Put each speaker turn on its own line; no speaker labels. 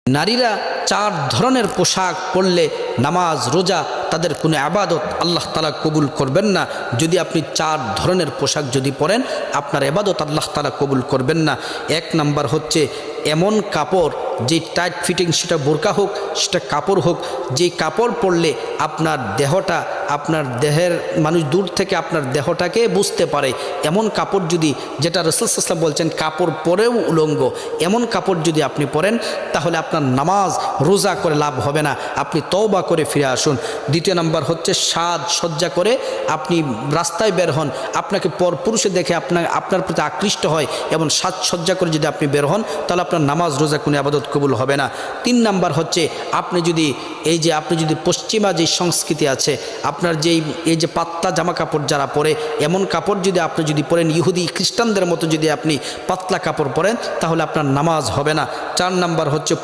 নারীরা 4 ধরনের পোশাক পরলে নামাজ রোজা তাদের কোনো ইবাদত আল্লাহ তাআলা কবুল করবেন না। যদি আপনি 4 ধরনের পোশাক যদি পরেন আপনার ইবাদত আল্লাহ তাআলা কবুল করবেন না। 1 নাম্বার হচ্ছে এমন কাপড় যে টাইট ফিটিং, সেটা বোরকা হোক সেটা কাপড় হোক, যে কাপড় পরলে আপনার দেহটা, আপনার দেহের মানুষ দূর থেকে আপনার দেহটাকে বুঝতে পারে এমন কাপড় যদি, যেটা রাসূল সাল্লাল্লাহু আলাইহি ওয়াসাল্লাম বলছেন কাপড় পরেও উলঙ্গ, এমন কাপড় যদি আপনি পরেন তাহলে আপনার নামাজ রোজা করে লাভ হবে না। আপনি তওবা করে ফিরে আসুন। 2 নাম্বার হচ্ছে সাজসজ্জা করে আপনি রাস্তায় বের হন, আপনাকে পরপুরুষে দেখে আপনার প্রতি আকৃষ্ট হয়, এবং সাজসজ্জা করে যদি আপনি বের হন তাহলে আপনার নামাজ রোজা কোনো ইবাদত কবুল হবে না। 3 নাম্বার হচ্ছে আপনি যদি পশ্চিমা যে সংস্কৃতি আছে, আপনার এই যে পাতলা জামা কাপড় যারা পরে, এমন কাপড় যদি আপনি যদি পরেন ইহুদি খ্রিস্টানদের মতো যদি আপনি পাতলা কাপড় পরেন তাহলে আপনার নামাজ হবে না। 4 নাম্বার হচ্ছে